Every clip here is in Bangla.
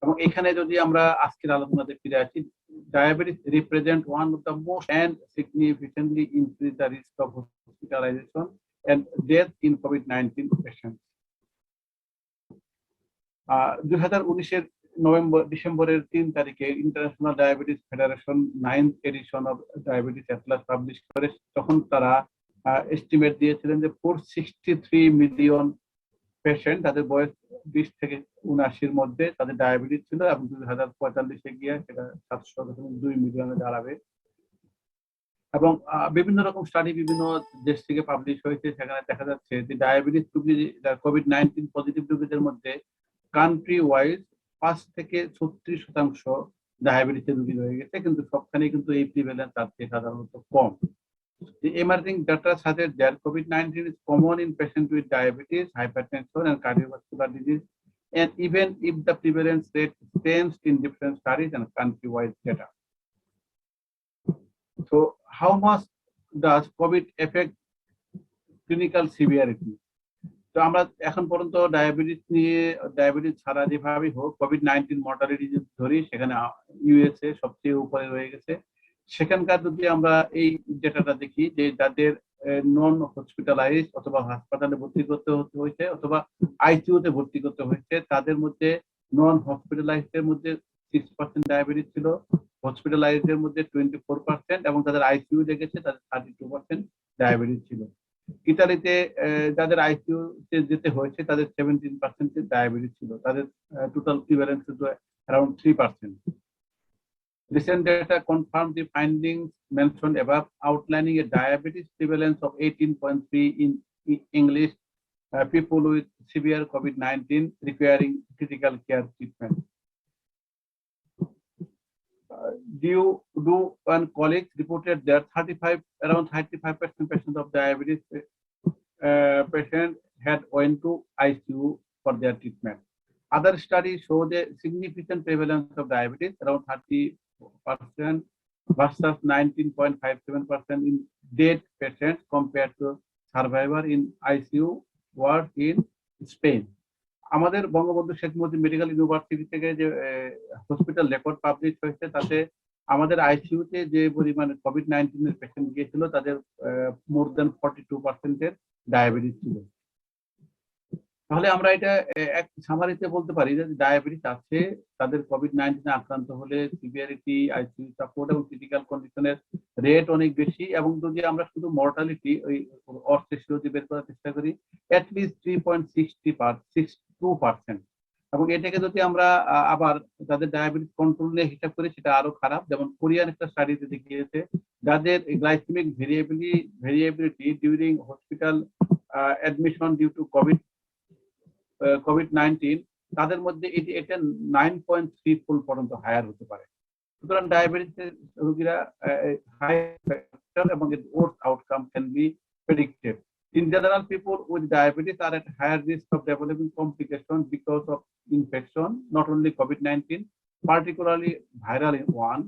এবং এখানে যদি আমরা আজকের আলোচনাতে ফিরে আসি, diabetes represent one of the most and significantly increase the risk of hospitalization and death in COVID-19 patients. 2019 ডিসেম্বরের 3 তারিখে international diabetes federation 9th edition of diabetes Atlas publish করে, তখন তারা এস্টিমেট দিয়েছিলেন যে 463 মিলিয়ন পেশেন্ট, তাদের বয়স 20 থেকে 79 মধ্যে তাদের ডায়াবেটিস ছিল, এবং 2045-এ গিয়ে সেটা 700.2 মিলিয়নে দাঁড়াবে। এবং বিভিন্ন রকম স্টাডি বিভিন্ন দেশ থেকে পাবলিশ হয়েছে, সেখানে দেখা যাচ্ছে যে ডায়াবেটিস রোগী, কোভিড-19 পজিটিভ রোগীদের মধ্যে কান্ট্রি ওয়াইজ 5 থেকে 36% ডায়াবেটিসের রোগী রয়ে গেছে, কিন্তু সবখানেই কিন্তু এই প্রিভ্যালেন্স তার চেয়ে সাধারণত কম। The emerging data suggests that COVID-19 is common in patients with diabetes, hypertension, and cardiovascular disease, and even if the prevalence rate changed in different studies and country-wide data. So, how much does COVID affect clinical severity? তো আমরা এখন পর্যন্ত ডায়াবেটিস ছাড়া যেভাবেই হোক কোভিড-19 মর্টালিটি ধরি, সেখানে ইউএসএ সবচেয়ে উপরে রয়ে গেছে। সেখানকার যদি আমরা এই ডেটাটা দেখি, যে যাদের নন হসপিটালাইজ অথবা হাসপাতালে ভর্তি করতে হয়েছে অথবা আইসিইউতে ভর্তি করতে হয়েছে, তাদের মধ্যে নন হসপিটালাইজদের মধ্যে 6% ডায়াবেটিস ছিল, হসপিটালাইজদের মধ্যে 24%, এবং তাদের আইসিইউ গেছে তাদের 32% ডায়াবেটিস ছিল। ইতালিতে যাদের আইসিইউতে যেতে হয়েছে তাদের 17% ডায়াবেটিস ছিল, তাদের total prevalence around 3%. Recent data confirmed the findings mentioned above, outlining a diabetes prevalence of 18.3 in English people with severe COVID-19 requiring critical care treatment. Due and colleagues reported that around 35% patients of diabetes patients had went to ICU for their treatment. Other studies show the significant prevalence of diabetes, around 30% versus 19.57% in dead patients compared to survivor in ICU ward in Spain. আমাদের বঙ্গবন্ধু শেখ মুজিব মেডিকেল ইউনিভার্সিটি থেকে যে হসপিটাল রেকর্ড পাবলিশ হয়েছে, তাতে আমাদের আইসিইউতে যে পরিমাণে কোভিড-19 এর পেশেন্ট গিয়েছিল, তাদের মোর দেন 42% ডায়াবেটিস ছিল। তাহলে আমরা এটা এক সামারিতে বলতে পারি যে ডায়াবেটিস আছে, তাদের কোভিড-19 আক্রান্ত হলে সিভিয়ারিটি, আইসিইউ সাপোর্ট এবং ক্রিটিক্যাল কন্ডিশনের রেট অনেক বেশি। এবং যদি আমরা শুধু মর্টালিটি ওই অর্থেশীয় বের করার চেষ্টা করি, অ্যাটলিস্ট 3.62%। এবং এটাকে যদি আমরা আবার যাদের ডায়াবেটিস কন্ট্রোল নিয়ে হিসাব করি, সেটা আরো খারাপ। যেমন কোরিয়ান একটা স্টাডিতে দেখিয়েছে, যাদের glycemic variability during hospital admission due to কোভিড-19, তাদের মধ্যে এটা 9.3 ফুল পর্যন্ত হায়ার হতে পারে। সুতরাং ডায়াবেটিসের রোগীরা হাই এবং worse outcome can be predicted. In general, people with diabetes are at higher risk of developing complications because of infection, not only COVID-19, particularly viral one.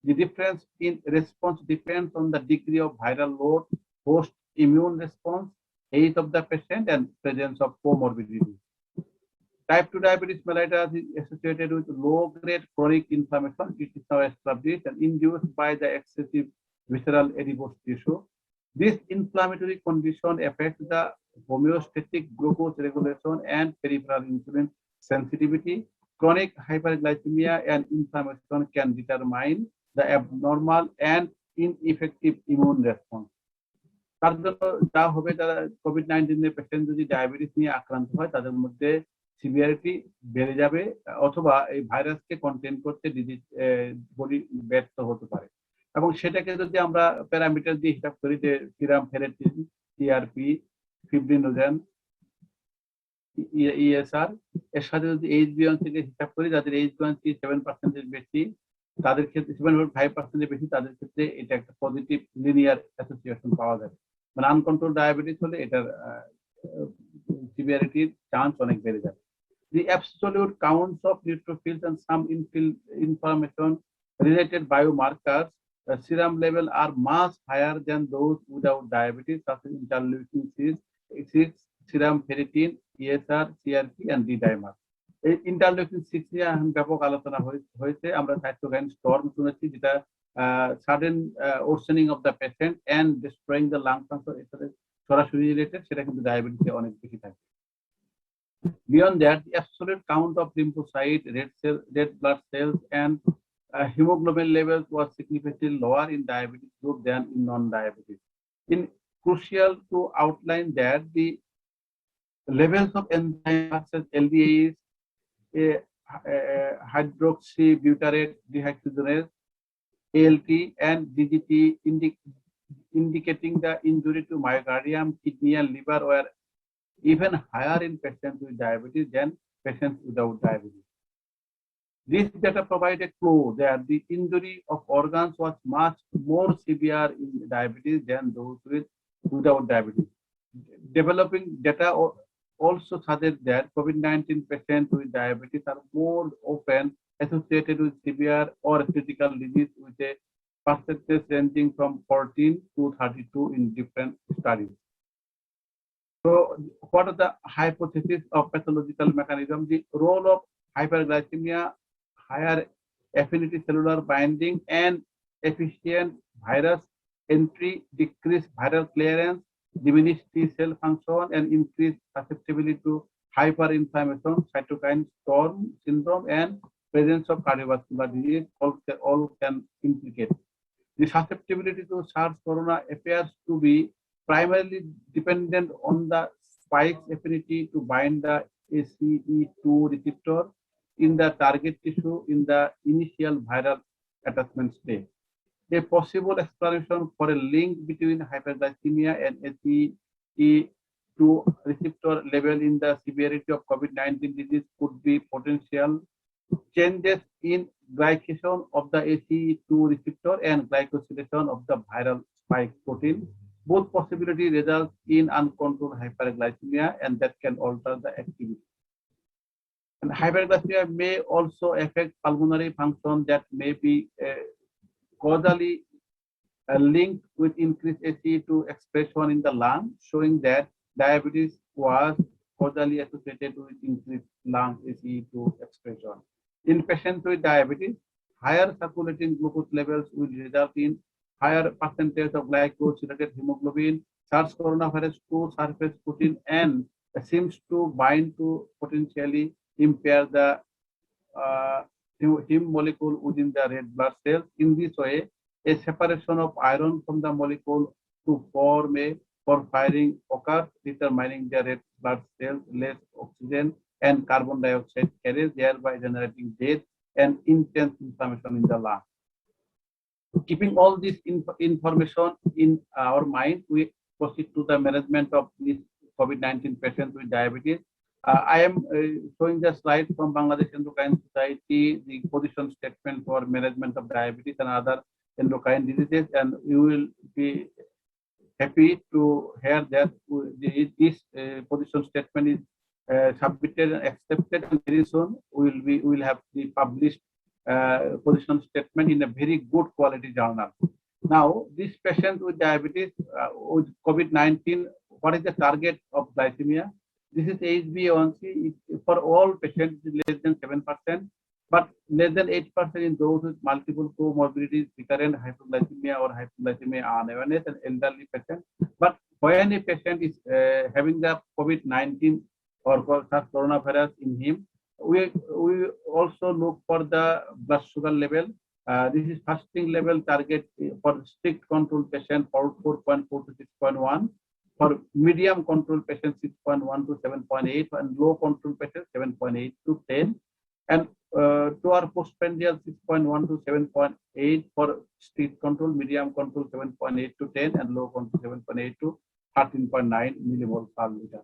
The difference in response depends on the degree of viral load, host immune response, age of the patient, and presence of comorbidity. Type 2 diabetes mellitus is associated with low-grade chronic inflammation. It is now established and induced by the excessive visceral adipose tissue. This inflammatory condition affects the homeostatic glucose regulation and peripheral insulin sensitivity. Chronic hyperglycemia and inflammation can determine the abnormal and ineffective immune response. তার জন্য যা হবে, যারা কোভিড-19 এর পেশেন্ট যদি ডায়াবেটিস নিয়ে আক্রান্ত হয়, তাদের মধ্যে সিভিয়ারিটি বেড়ে যাবে, অথবা এই ভাইরাসকে কন্টেইন করতে ডিজিজ বডি ব্যর্থ হতে পারে। এবং সেটাকে যদি আমরা প্যারামিটার দিয়ে হিসাব করি, যে সিরাম ফেরেটিন, সিআরপি, ফিব্রিনোজেন, ইএসআর, এর সাথে যদি এইচবিএনসি কে হিসাব করি, যাদের এইচবিএনসি 7% বেশি, তাদের ক্ষেত্রে 7.5% বেশি, তাদের ক্ষেত্রে এটা একটা পজিটিভ লিনিয়ার অ্যাসোসিয়েশন পাওয়া যাবে। মানে আনকন্ট্রোল ডায়াবেটিস হলে এটার সিভিয়ারিটির চান্স অনেক বেড়ে যাবে। The absolute counts of neutrophils and some inflammation related biomarkers, serum level are much higher than those without diabetes, such as interleukin 6, serum ferritin, ESR, CRP, and D-dimer. Interleukin 6 নিয়ে ব্যাপক আলোচনা হয়েছে। আমরা সাইটোকাইন স্টর্ম শুনেছি, যেটা sudden worsening of the patient and destroying the lung function, এর সাথে সরাসরি রিলেটেড, সেটা কিন্তু ডায়াবেটিসে অনেক বেশি থাকে। Beyond that, the absolute count of lymphocyte, red blood cells, and hemoglobin levels was significantly lower in diabetes group than in non-diabetes. In crucial to outline that the levels of enzymes such as LDAs, hydroxybutyrate dehydrogenase, ALT, and DGT indicating the injury to myocardium, kidney, and liver were even higher in patients with diabetes than patients without diabetes. This data provide a clue that the injury of organs was much more severe in diabetes than those without diabetes. Developing data also suggests that COVID-19 patients with diabetes are more often associated with severe or critical disease, with a percentage ranging from 14 to 32 in different studies. So, what are the hypotheses of pathological mechanism? The role of hyperglycemia, higher affinity cellular binding, and efficient virus entry, decreased viral clearance, diminished T cell function, and increased susceptibility to hyperinflammation, cytokine storm syndrome, and presence of cardiovascular disease all can implicate. The susceptibility to SARS-CoV appears to be primarily dependent on the spike's affinity to bind the ACE2 receptor in the target tissue in the initial viral attachment state. A possible explanation for a link between hyperglycemia and ACE2 receptor level in the severity of COVID-19 disease could be potential changes in glycation of the ACE2 receptor and glycosylation of the viral spike protein. Both possibilities result in uncontrolled hyperglycemia, and that can alter the activity. And hyperglycemia may also affect pulmonary function that may be causally linked with increased ACE2 expression in the lung, showing that diabetes was causally associated with increased lung ACE2 expression. In patients with diabetes, higher circulating glucose levels will result in higher percentage of glycosylated hemoglobin, SARS-CoV-2 surface protein, and seems to bind to potentially impair the heme molecule within the red blood cells. In this way, a separation of iron from the molecule to form a porphyrin occurs, determining the red blood cells less oxygen and carbon dioxide carriers, thereby generating death and intense inflammation in the lung. Keeping all this information in our mind, we proceed to the management of these COVID-19 patients with diabetes. I am showing the slide from Bangladesh Endocrine Society, the position statement for management of diabetes and other endocrine diseases, and you will be happy to hear that this position statement is submitted and accepted, and very soon we will have the published position statement in a very good quality journal. Now, this patient with diabetes with COVID-19, what is the target of glycemia? This is HbA1c. For all patients, it is less than 7%, but less than 8% in those with multiple comorbidities, recurrent hypoglycemia or hypoglycemia unawareness, and elderly patients. But when a patient is having the COVID-19 or coronavirus in him, we also look for the blood sugar level. This is fasting level target for strict control patient for 4.4 to 6.1. For medium control patient 6.1 to 7.8, and low control patient 7.8 to 10. And to our postprandial 6.1 to 7.8 for strict control, medium control 7.8 to 10, and low control 7.8 to 13.9 millimoles per liter.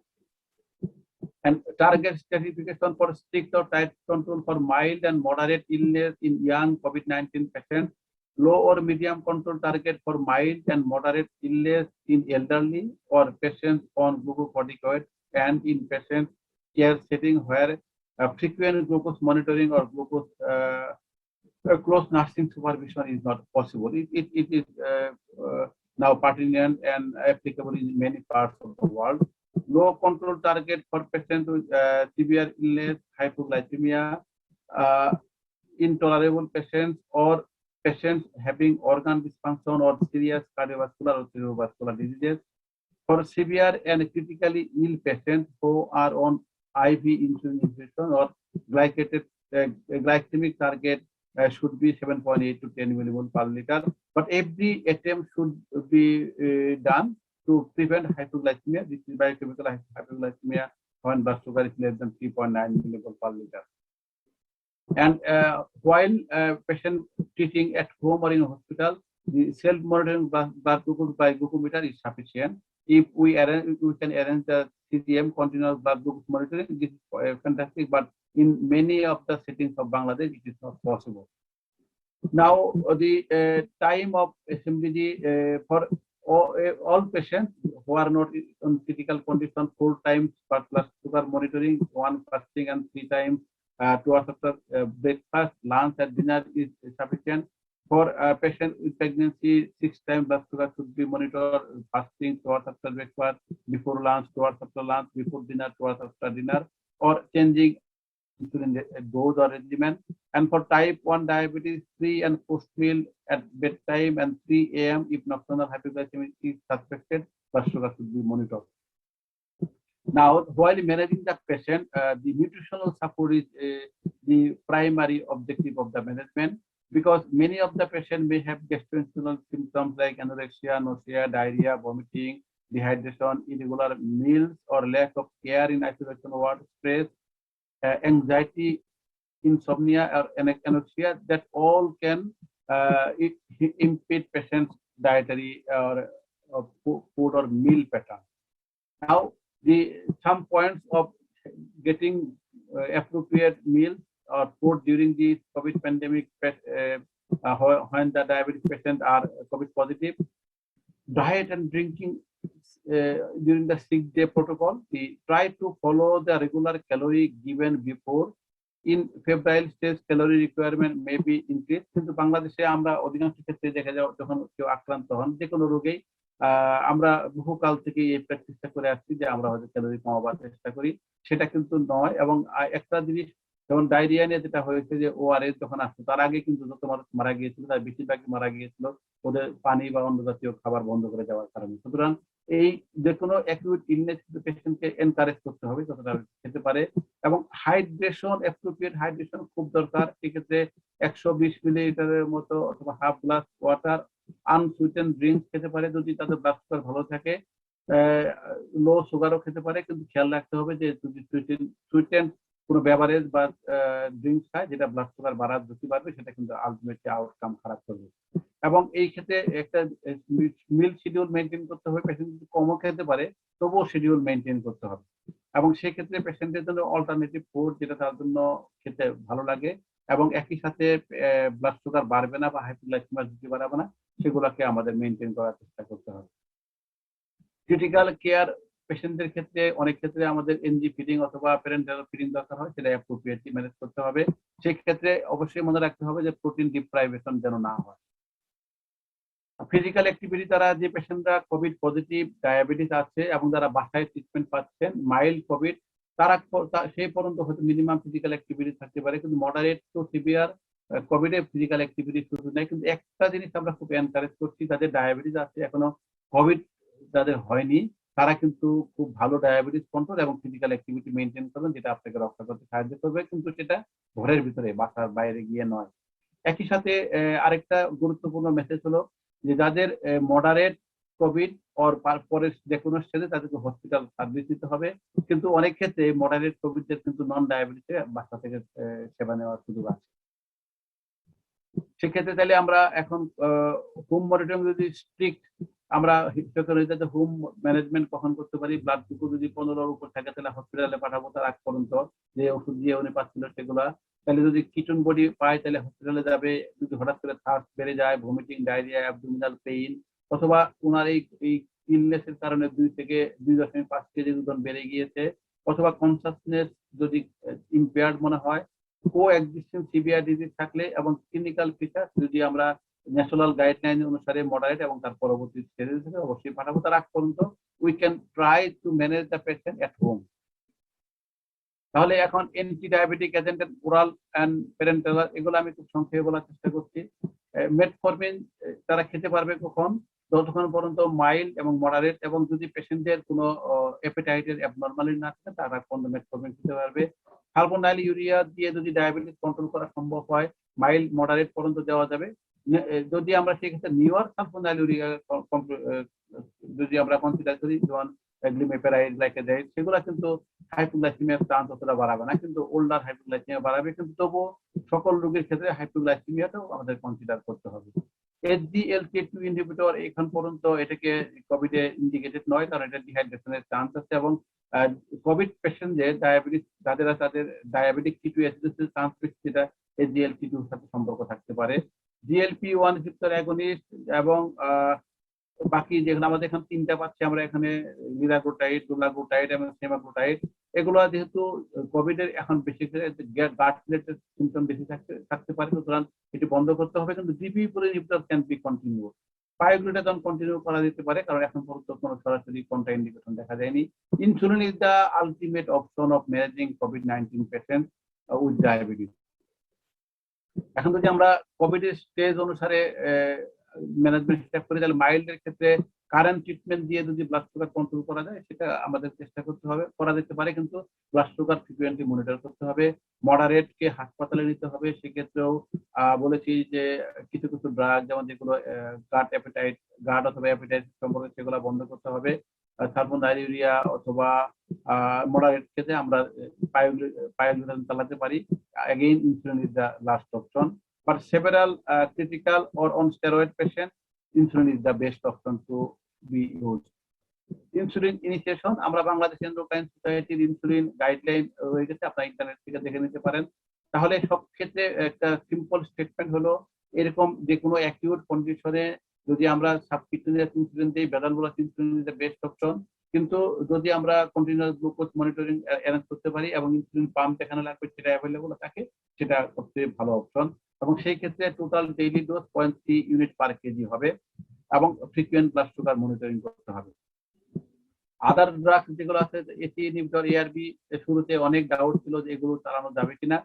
And target stratification for strict or tight control for mild and moderate illness in young COVID-19 patients, low or medium control target for mild and moderate illness in elderly or patients on glucocorticoids, and in patients care setting where frequent glucose monitoring or glucose close nursing supervision is not possible. It is now pertinent and applicable in many parts of the world. low control target for patients with severe illness, hypoglycemia, intolerable patients, or patients having organ dysfunction or serious cardiovascular or cerebrovascular diseases. For severe and critically ill patients who are on IV insulin infusion or glycemic target should be 7.8 to 10 millimole per liter. But every attempt should be done to prevent hypoglycemia. This is biochemical hypoglycemia when blood sugar is less than 3.9 millimole per liter. And while patient treating at home or in hospital, the self-monitoring blood glucose by glucometer is sufficient. If we can arrange the CGM, continuous blood glucose monitoring, this is fantastic. But in many of the settings of Bangladesh, it is not possible. Now, the time of SMBG for all patients who are not in critical condition, 4 times per blood sugar monitoring, 1 fasting and 3 times 2 hours after breakfast, lunch, and dinner is sufficient. For a patient with pregnancy, 6 times blood sugar should be monitored, fasting 2 hours after breakfast, before lunch, 2 hours after lunch, before dinner, 2 hours after dinner, or changing insulin dose or regimen. And for type 1 diabetes, pre and post meal at bedtime and 3 a.m. if nocturnal hypoglycemia is suspected, blood sugar should be monitored. Now, while managing the patient, the nutritional support is the primary objective of the management, because many of the patients may have gastrointestinal symptoms like anorexia, nausea, diarrhea, vomiting, dehydration, irregular meals, or lack of care in isolation ward, stress, anxiety, insomnia, or anorexia, that all can impede patients' dietary or food or meal pattern. Now, some points of getting appropriate meals or food during the COVID pandemic when the diabetes patients are COVID positive. Diet and drinking during the 6-day protocol, we try to follow the regular calorie given before. In febrile stage, calorie requirement may be increased. কিন্তু বাংলাদেশে আমরা অধিকাংশ ক্ষেত্রে দেখা যায় যখন কেউ আক্রান্ত হন যে কোনো রোগেই আমরা বহুকাল থেকে এই প্র্যাকটিসটা করে আসছি যে আমরা হয়তো ক্যালোরি কমাবার চেষ্টা করি, সেটা কিন্তু নয়। এবং একটা জিনিস যেমন ডায়রিয়া নিয়ে যেটা হয়েছে যে ওআরএস যখন আসতো তার আগে কিন্তু যত মানুষ মারা গিয়েছিল তার বেশিরভাগই মারা গিয়েছিল ওদের পানি বা অন্য জাতীয় খাবার বন্ধ করে দেওয়ার কারণে। সুতরাং এই যে কোনো অ্যাকিউট ইলনেস পেশেন্টকে এনকারেজ করতে হবে যতটা খেতে পারে, এবং হাইড্রেশন, অ্যাপ্রোপ্রিয়েট হাইড্রেশন খুব দরকার। এক্ষেত্রে 120 মিলিলিটারের মতো অথবা হাফ গ্লাস ওয়াটার আনসুইটেন ড্রিঙ্কস খেতে পারে যদি তাদের ব্লাড সুগার ভালো থাকে। লো সুগারও খেতে পারে, কিন্তু খেয়াল রাখতে হবে যে যদি সুইটেন কোনো বেভারেজ বা ড্রিঙ্কস খায় যেটা ব্লাড সুগার বাড়ার ঝুঁকি বাড়বে, সেটা কিন্তু আলটিমেটলি আউটকাম খারাপ করবে। এবং এই ক্ষেত্রে একটা মিল শিডিউল মেনটেন করতে হবে। পেশেন্ট যদি কমও খেতে পারে তবুও শিডিউল মেনটেন করতে হবে, এবং সেক্ষেত্রে পেশেন্টের জন্য অল্টারনেটিভ ফুড যেটা তার জন্য খেতে ভালো লাগে এবং একই সাথে ব্লাড সুগার বাড়বে না বা হাইপোগ্লাইসেমিয়ার ঝুঁকি বাড়াবে না, সেগুলোকে আমাদের মেনটেন করার চেষ্টা করতে হবে। ক্রিটিক্যাল কেয়ার পেশেন্টদের ক্ষেত্রে অনেক ক্ষেত্রে আমাদের এনজি ফিডিং অথবা প্যারেন্টাল ফিডিং দরকার হয়, সেটা অ্যাপ্রোপ্রিয়েটলি ম্যানেজ করতে হবে। সেই ক্ষেত্রে অবশ্যই মনে রাখতে হবে যে প্রোটিন ডিপ্রাইভেশন যেন না হয়। ফিজিক্যাল অ্যাক্টিভিটি দ্বারা যে পেশেন্টরা কোভিড পজিটিভ ডায়াবেটিস আছে এবং যারা বাসায় ট্রিটমেন্ট পাচ্ছেন মাইল্ড কোভিড, তারা সেই পর্যন্ত হয়তো মিনিমাম ফিজিক্যাল অ্যাক্টিভিটি থাকতে পারে, কিন্তু মডারেট টু সিভিয়ার কোভিডে ফিজিক্যাল অ্যাক্টিভিটি শুরু নেই। কিন্তু একটা জিনিস আমরা খুব এনকারেজ করছি, যাদের ডায়াবেটিস আছে এখনো কোভিড যাদের হয়নি তারা কিন্তু খুব ভালো ডায়াবেটিস কন্ট্রোল এবং ফিজিক্যাল অ্যাক্টিভিটি মেনটেন করবেন, যেটা আপনাকে রক্ষা করতে সাহায্য করবে, কিন্তু সেটা ঘরের ভিতরে, বাসার বাইরে গিয়ে নয়। একই সাথে আরেকটা গুরুত্বপূর্ণ মেসেজ হলো যে যাদের মডারেট কোভিড ওর পরে যে কোনো স্টেজে তাদেরকে হসপিটাল সার্ভিস দিতে হবে, কিন্তু অনেক ক্ষেত্রে মডারেট কোভিডের কিন্তু নন ডায়াবেটিসে বাসা থেকে সেবা নেওয়ার সুযোগ আছে। সেক্ষেত্রে তাহলে আমরা এখন হোম মনিটরিং যদি স্ট্রিক্ট আমরা হোম ম্যানেজমেন্ট কখন করতে পারি, ব্লাড গ্লুকোজ যদি 15-র উপর থাকে তাহলে হসপিটালে পাঠাবো তার আগ পর্যন্ত, যে ওষুধ দিয়ে উনি পাচ্ছিল সেগুলা। তাহলে যদি কিটোন বডি পায় তাহলে হসপিটালে যাবে। যদি হঠাৎ করে থার্স্ট বেড়ে যায়, ভমিটিং, ডায়রিয়া, অ্যাবডোমিনাল পেইন, অথবা ওনার এই ইলনেসের কারণে 2 থেকে 2.5 কেজি ওজন বেড়ে গিয়েছে, অথবা কনসাসনেস যদি ইম্পেয়ার্ড মনে হয়, কো-এক্সিস্টিং সিভিয়ার ডিজিজ থাকলে, এবং ক্লিনিক্যাল ফিচার যদি আমরা ন্যাশনাল গাইডলাইন অনুসারে মডারেট এবং তার পরবর্তী স্টেজে অবশ্যই পাঠাবো। তার আগ পর্যন্ত we can try to manage the patient at home. তাহলে এখন anti-diabetic agent, oral and parental, এগুলো আমি খুব সংক্ষেপে বলার চেষ্টা করছি। মেটফরমিন তারা খেতে পারবে কখন? যতক্ষণ পর্যন্ত মাইল্ড এবং মডারেট, এবং যদি পেশেন্টদের কোনো অ্যাপেটাইটের অ্যাবনরমালিটি না থাকে তারা মেটফরমিন খেতে পারবে। সালফোনাইল ইউরিয়া দিয়ে যদি ডায়াবেটিস কন্ট্রোল করা সম্ভব হয়, মাইল্ড মডারেট পর্যন্ত দেওয়া যাবে। যদি আমরা সেক্ষেত্রে নিউয়ার সালফোনাইল ইউরিয়া যদি আমরা কনসিডার করি, যেমন গ্লিমেপেরাইড, লাইকেজাইড, সেগুলো কিন্তু হাইপোগ্লাইসেমিয়ার চান্স অতটা বাড়াবে না, কিন্তু ওল্ডার হাইপোগ্লাইসেমিয়া বাড়াবে। কিন্তু তবুও সকল রোগীর ক্ষেত্রে হাইপোগ্লাইসেমিয়াটাও আমাদের কনসিডার করতে হবে। SGLT2 ইনহিবিটর এখন পর্যন্ত এটাকে কোভিডে ইন্ডিকেটেড নয়, কারণ এটা ডিহাইড্রেশনের চান্স আছে, এবং কোভিড পেশেন্ট যে ডায়াবেটিস, তাদের ডায়াবেটিক কিটোএসিডোসিসের চান্স বেশি, যেটা SGLT2 এর সাথে সম্পর্ক থাকতে পারে। GLP-1 রিসেপ্টর অ্যাগনিস্ট এবং বাকি যেগুলো আমাদের এখানে তিনটা পাচ্ছি আমরা এখানে, লিরাগ্লুটাইড, ডুলাগ্লুটাইড এবং সেমাগ্লুটাইড, এগুলো যেহেতু কোভিড এর এখন বেশি গাট রিলেটেড সিমটম বেশি থাকতে পারে, সুতরাং এটি বন্ধ করতে হবে। কিন্তু DPP-4 inhibitor can be continue. Pioglitazone continue করা যেতে পারে, কারণ এখন পর্যন্ত কোনো সরাসরি কন্ট্রা ইন্ডিকেশন দেখা যায়নি। Insulin is the ultimate option of managing COVID-19 patient with diabetes. এখন যদি আমরা কোভিড এর স্টেজ অনুসারে ম্যানেজমেন্ট স্টেপ করে, তাহলে মাইল্ডের ক্ষেত্রে কারেন্ট ট্রিটমেন্ট দিয়ে যদি ব্লাড সুগার কন্ট্রোল করা যায়, সেটা আমাদের চেষ্টা করতে হবে, করা যেতে পারে, কিন্তু ব্লাড সুগার ফ্রিকুয়েন্টলি মনিটর করতে হবে। মডারেটকে হাসপাতালে নিতে হবে। সেক্ষেত্রেও বলেছি যে কিছু কিছু ড্রাগ, যেমন যেগুলো গাট অথবা অ্যাপেটাইট সম্পর্কে, সেগুলো বন্ধ করতে হবে। সালফোনাইল ইউরিয়া অথবা মডারেট ক্ষেত্রে আমরা পায়োগ্লুটাথন চালাতে পারি। Again, insulin is the last option. For several critical or on steroid patients, insulin is the best option to be used. Insulin initiation, আমরা বাংলাদেশ এন্ডোক্রাইন সোসাইটির ইনসুলিন গাইডলাইন হয়ে গেছে, আপনারা ইন্টারনেট থেকে দেখে নিতে পারেন। তাহলে সব ক্ষেত্রে একটা সিম্পল স্টেটমেন্ট হলো এরকম, যে কোনো অ্যাকিউট কন্ডিশনে যদি আমরা সাবকিউটেনিয়াস ইনসুলিন দিই, basal bolus insulin is the best option. কিন্তু যদি আমরা কন্টিনিউয়াস গ্লুকোজ মনিটরিং অ্যারেঞ্জ করতে পারি এবং ইনসুলিন পাম্প যেখানে লাগবে সেটা অ্যাভেলেবল থাকে, সেটা সবচেয়ে ভালো অপশন। এবং সেই ক্ষেত্রে total daily dose 0.3 unit per KG হবে, এবং ফ্রিকুয়েন্ট ব্লাড সুগার মনিটরিং করতে হবে। আদার ড্রাগ যেগুলো আছে, এসি ইনহিবিটর, এআরবি, শুরুতে অনেক ডাউট ছিল যে এগুলো চালানো যাবে কিনা।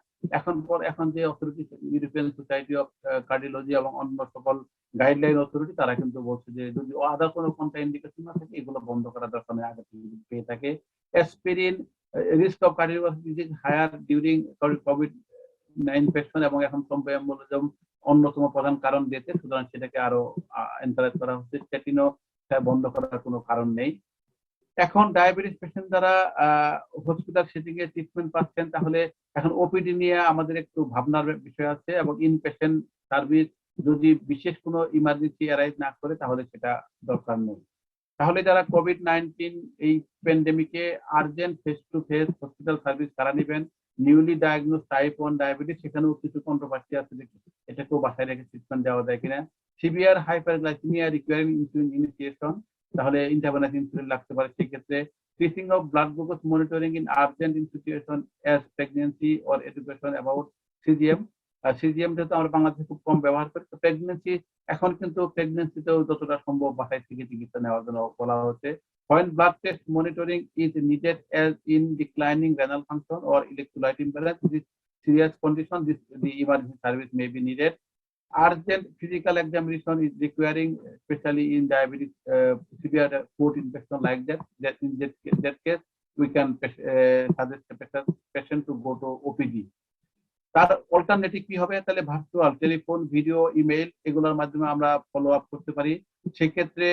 এখন যে authority, European society of cardiology এবং অন্য সকল গাইডলাইন অথরিটি, তারা কিন্তু বলছে যে যদি আদার কোনো কন্ট্রা ইন্ডিকেশন না থাকে, এগুলো বন্ধ করার দরকার নেই, আগে থেকে পেয়ে থাকে। Aspirin, risk of cardiovascular disease higher during কোভিড-19 ইনফেকশন, এবং এখন থ্রম্বোএম্বোলিজম অন্যতম প্রধান কারণ দিয়েছে, সুতরাং সেটাকে আরো এনকারেজ করা হচ্ছে। স্ট্যাটিনও বন্ধ করার কোনো কারণ নেই। এখন ডায়াবেটিস পেশেন্ট যারা হসপিটাল সেটিং এ ট্রিটমেন্ট পাচ্ছেন, তাহলে এখন ওপিডি নিয়ে আমাদের একটু ভাবনার বিষয় আছে, এবং ইন পেশেন্ট সার্ভিস যদি বিশেষ কোনো ইমার্জেন্সি অ্যারাইজ না করে, তাহলে সেটা দরকার নেই। তাহলে যারা COVID-19 এই প্যান্ডেমিকে urgent face to face hospital service তারা নেবেন। নিউলি ডায়াগনোজ টাইপ 1 ডায়াবেটিস, সেখানেও কিছু কন্ট্রোভার্সি আছে, এটাকেও বাসায় রেখে ট্রিটমেন্ট দেওয়া যায় কিনা। Severe hyperglycaemia recurring insulin initiation, তাহলে ইন্টারভেনাস ইনসুলিন লাগতে পারে। সেক্ষেত্রে teaching of blood glucose monitoring in urgent in situation as pregnancy or education about CGM. CGM যেহেতু আমরা বাংলাদেশে খুব কম ব্যবহার করি, তো প্রেগনেন্সি, এখন কিন্তু প্রেগনেন্সিতেও যতটা সম্ভব বাসায় থেকে চিকিৎসা নেওয়ার জন্য বলা হচ্ছে। When blood test monitoring is needed as in declining renal function or electrolyte imbalance, this serious condition, the emergency service may be needed. Urgent physical examination is requiring, especially in diabetic severe food infection like that. In that case, we can suggest a patient to go to OPD. তার অল্টারনেটিভ কি হবে? তাহলে ভার্চুয়াল, টেলিফোন, ভিডিও, ইমেইল, এগুলোর মাধ্যমে আমরা ফলো আপ করতে পারি। সেক্ষেত্রে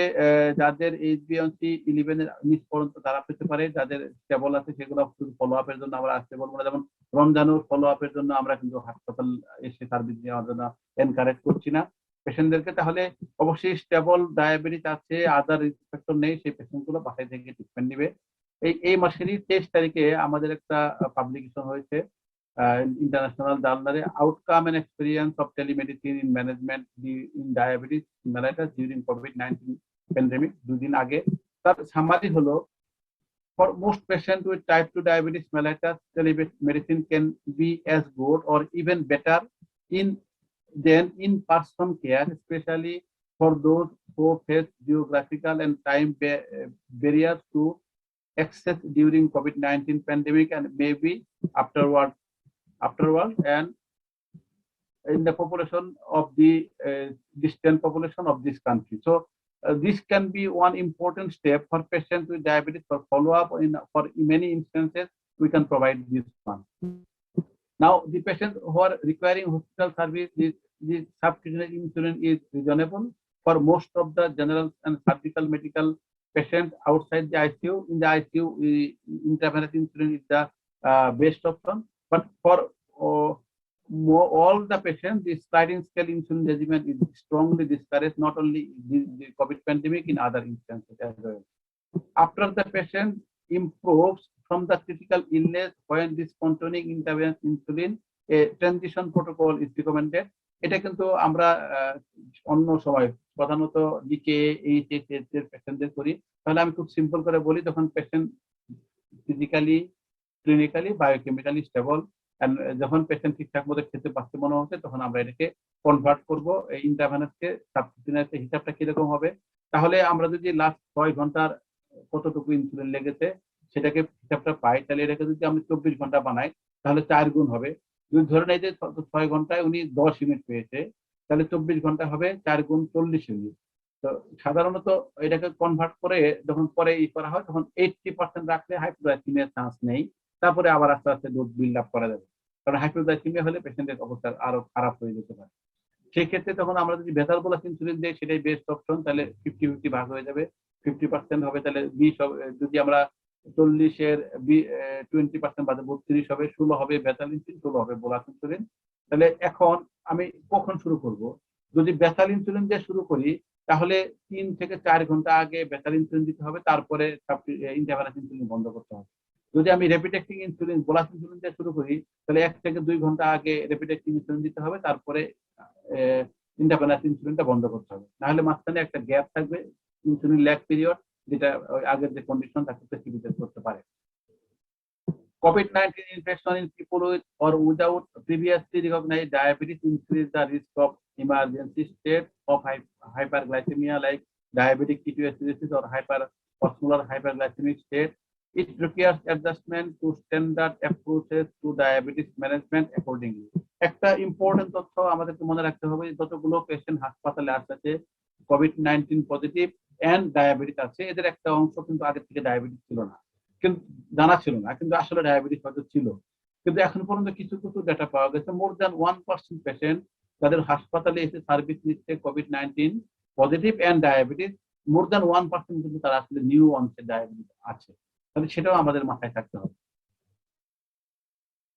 যাদের HbA1c 11 এর নিচ পর্যন্ত তারা পেতে পারে, যাদের স্টেবল আছে সেগুলো শুধু ফলো আপের জন্য আমরা আসতে বলবো না। যেমন রমজানুর ফলো আপের জন্য আমরা কিন্তু হাসপাতাল এসে সার্ভিস নেওয়ার জন্য এনকারেজ করছি না পেশেন্টদেরকে। তাহলে অবশ্যই স্টেবল ডায়াবেটিস আছে, আদার রিস্ক ফ্যাক্টর নেই, সেই পেশেন্টগুলো বাসায় থেকে ট্রিটমেন্ট নিবে। এই মাসেরই 23 তারিখে আমাদের একটা পাবলিকেশন হয়েছে ইন্টারন্যাশনাল জার্নালে, outcome and experience of telemedicine in management in diabetes mellitus during COVID-19 pandemic, 2 দিন আগে। তার সামারি হলো, for most patients with type 2 diabetes mellitus, telemedicine can be as good or even better than in-person care, especially for those who face geographical and time barriers to access during COVID-19 pandemic and maybe afterward, and in the population of the distant population of this country. So this can be one important step for patients with diabetes for follow-up. For many instances, we can provide this one. Now, the patients who are requiring hospital service, the subcutaneous insulin is reasonable for most of the general and surgical medical patients outside the ICU. In the ICU, intravenous insulin is the best option. But for all the patients, the sliding scale insulin regimen is strongly discouraged, not only the COVID pandemic, in other instances as well. After the patient improves from the critical illness when discontinuing intravenous insulin, a transition protocol is recommended. এটা কিন্তু আমরা অন্য সময় প্রধানত ডিকে এইচএস এর পেশেন্টদের করি। তাহলে আমি খুব সিম্পল করে বলি, যখন পেশেন্ট ফিজিক্যালি, ক্লিনিক্যালি, বায়োকেমিক্যালি স্টেবল, যখন পেশেন্ট ঠিকঠাক মতো খেতে পারতে মনে হচ্ছে, তখন আমরা এটাকে কনভার্ট করবো ইন্টারভেনাসকে সাবকিউটেনিয়াসে। হিসাবটা কিরকম হবে? তাহলে আমরা যদি লাস্ট 6 ঘন্টার কতটুকু ইনসুলিন লেগেছে সেটাকে হিসাবটা পাই, তাহলে এটাকে যদি আমি 24 ঘন্টা বানাই তাহলে 4 গুণ হবে। যদি ধরে নেই যে 6 ঘন্টায় উনি 10 ইউনিট পেয়েছে, তাহলে 24 ঘন্টা হবে 4 গুণ 40 ইউনিট। তো সাধারণত এটাকে কনভার্ট করে যখন পরে করা হয়, তখন 80% রাখলে হাইপোগ্লাইসেমিয়ার চান্স নেই। তারপরে আবার আস্তে আস্তে ডোজ বিল্ড আপ করা যাবে, কারণ হাইপোগ্লাইসেমিয়া হলে পেশেন্টের অবস্থা আরো খারাপ হয়ে যেতে পারে। সেই ক্ষেত্রে তখন আমরা যদি ভেসাল বোলাস ইনসুলিন দিই, সেটাই বেস্ট অপশন। তাহলে 50-50 ভাগ হয়ে যাবে, 50% হবে, তাহলে 20 হবে। যদি আমরা 40-এর 20% বাদে 32 হবে, 16 হবে ভেসাল ইনসুলিন, 16 হবে বোলাস ইনসুলিন। তাহলে এখন আমি কখন শুরু করব? যদি ভেসাল ইনসুলিন দিয়ে শুরু করি, তাহলে 3 থেকে 4 ঘন্টা আগে ভেসাল ইনসুলিন দিতে হবে, তারপরে ইন্টারভেনাস ইনসুলিন বন্ধ করতে হবে। যদি আমি rapid acting insulin, bolus insulin দিয়ে শুরু করি, তাহলে 1 থেকে 2 ঘন্টা আগে র্যাপিড অ্যাক্টিং ইনসুলিন দিতে হবে, তারপরে ইন্টারভেনাস ইনসুলিনটা বন্ধ করতে হবে। নাহলে মাঝখানে একটা গ্যাপ থাকবে, ইনসুলিন ল্যাগ পিরিয়ড, যেটা আগের যে কন্ডিশন তাকে প্রেসিপিটেট করতে পারে। COVID-19 infection in people with or without previously recognized diabetes increase the risk of emergency state of hyperglycemia like diabetic ketoacidosis or hyperosmolar hyperglycemic state. It requires adjustment to standard approaches to diabetes management accordingly. একটা ইম্পর্টেন্ট তথ্য আমাদেরকে মনে রাখতে হবে, যতগুলো পেশেন্ট হাসপাতালে আসছে COVID-19 পজিটিভ এন্ড ডায়াবেটিস আছে, এদের একটা অংশ কিন্তু আগে থেকে ডায়াবেটিস ছিল না, কিন্তু জানা ছিল না, কিন্তু আসলে ডায়াবেটিস হয়তো ছিল। কিন্তু এখন পর্যন্ত কিছু কিছু ডেটা পাওয়া গেছে, মোর দ্যান 1% পেশেন্ট যাদের হাসপাতালে এসে সার্ভিস নিচ্ছে COVID-19 positive and diabetes, more than 1% কিন্তু তারা আসলে নিউ অনসেট ডায়াবেটিস আছে। তাহলে সেটাও আমাদের মাথায় থাকতে হবে।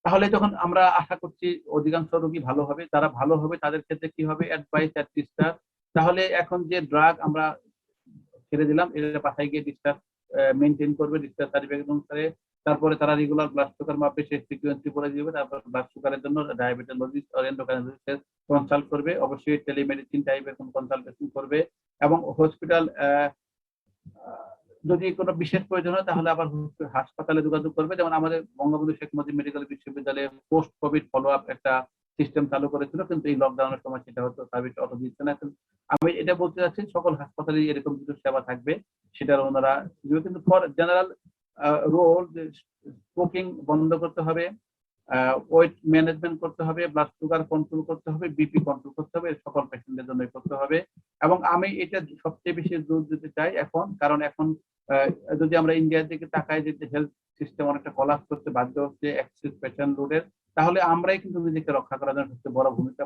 তাহলে যখন আমরা আশা করছি অধিকাংশ রোগী ভালো হবে, যারা ভালো হবে তাদের ক্ষেত্রে কি হবে? Advice at discharge. তাহলে এখন যে ড্রাগ আমরা ছেড়ে দিলাম, এটা বাসায় গিয়ে ডিসচার্জ মেনটেন করবে, ডিসচার্জ সার্টিফিকেট অনুসারে। তারপরে তারা রেগুলার ব্লাড সুগার মাপে, সেই ফ্রিকোয়েন্সি করে দিবে। তারপর ব্লাড সুগারের জন্য ডায়াবেটোলজিস্ট আর এন্ডোক্রাইনোলজিস্ট কনসাল্ট করবে। অবশ্যই টেলিমেডিসিন টাইপের কোন কনসালটেশন করবে, এবং হসপিটাল যদি কোনো বিশেষ প্রয়োজন হয় তাহলে আবার হাসপাতালে যোগাযোগ করবে। যেমন আমাদের বঙ্গবন্ধু শেখ মুজিব মেডিকেল বিশ্ববিদ্যালয়ে পোস্ট কোভিড ফলো আপ একটা সিস্টেম চালু করেছিল, কিন্তু এই লকডাউনের সময় সেটা হয়তো সার্ভিস অত দিচ্ছে না। আমি এটা বলতে চাচ্ছি, সকল হাসপাতালে এরকম কিছু সেবা থাকবে, সেটার ওনারা কিন্তু ফর জেনারেল রোল, স্মোকিং বন্ধ করতে হবে, ওয়েট ম্যানেজমেন্ট করতে হবে, ব্লাড সুগার কন্ট্রোল করতে হবে, বিপি কন্ট্রোল করতে হবে, সকল পেশেন্টের জন্য করতে হবে। এবং আমি এটা সবচেয়ে বেশি জোর দিতে চাই এখন, কারণ এখন যদি আমরা ইন্ডিয়ার দিকে তাকাই, যে হেলথ সিস্টেম অনেকটা কলাপস করতে বাধ্য হচ্ছে এক্সেস পেশেন্ট লোডের, তাহলে আমরাই কিন্তু নিজেকে রক্ষা করার জন্য সবচেয়ে বড় ভূমিকা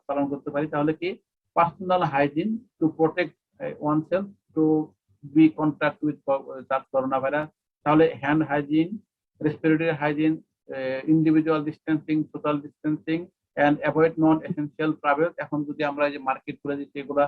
পালন করতে পারি। তাহলে কি? Personal hygiene to protect oneself to be contact with corona virus. তাহলে hand hygiene, respiratory hygiene, individual distancing, social distancing and avoid non essential travel. এখন যদি আমরা যে মার্কেট খুলে দিচ্ছি, এগুলা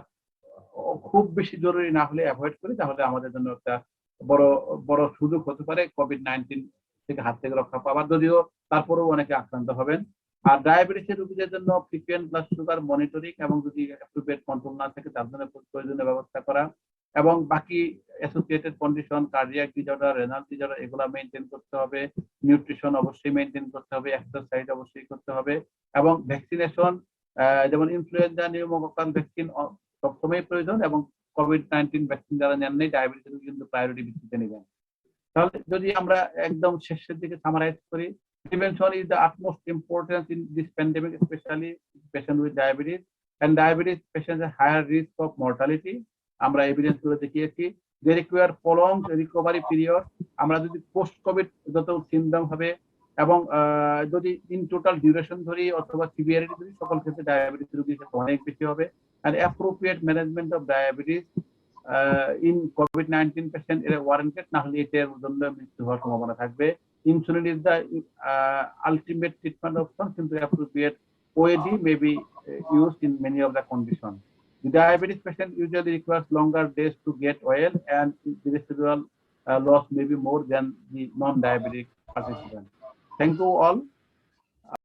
খুব বেশি জরুরি না হলে অ্যাভয়েড করি, তাহলে আমাদের জন্য একটা বড় বড় সুযোগ হতে পারে COVID-19 থেকে হাত থেকে রক্ষা পাওয়ার। যদিও তারপরেও অনেকে আক্রান্ত হবেন। আর ডায়াবেটিসের রোগীদের জন্য ফ্রিকুয়েন্ট ব্লাড সুগার মনিটরিং, এবং যদি অ্যাপ্রোপ্রিয়েট কন্ট্রোল না থাকে তার জন্য প্রয়োজনীয় ব্যবস্থা করা, এবং বাকি associated condition, cardiac disorder, renal disorder, এগুলা মেনটেন করতে হবে। নিউট্রিশন অবশ্যই মেনটেন করতে হবে, এক্সারসাইজ অবশ্যই করতে হবে, এবং ভ্যাকসিনেশন, যেমন ইনফ্লুয়েঞ্জা, নিউমোকক্কাল ভ্যাকসিন সবসময় প্রয়োজন, এবং কোভিড-19 ভ্যাকসিন যারা নেন নাই ডায়াবেটিস কিন্তু প্রায়োরিটি ভিত্তিতে নেবেন। তাহলে যদি আমরা একদম শেষের দিকে সামারাইজ করি, prevention is the utmost importance in this pandemic, especially patient with diabetes, and diabetes patients have higher risk of mortality. আমরা এভিডেন্স গুলো দেখিয়েছি। they require prolonged recovery period. আমরা যদি পোস্ট কোভিড যত সিমটম হবে এবং যদি ইন টোটাল ডিউরেশন ধরি অথবা সিভিয়ারিটি ধরি সকল ক্ষেত্রে ডায়াবেটিস রোগীর ক্ষেত্রে অনেক বেশি হবে। and appropriate management of diabetes in COVID-19 patient এর ওয়ারেন্টেড, না হলে এটার জন্য মৃত্যু হওয়ার সম্ভাবনা থাকবে। Insulin is the ultimate treatment option, কিন্তু appropriate OAD may be used in many of the conditions. The diabetes patient usually requires longer days to get well, and the residual loss may be more than the non-diabetic participant. Thank you all.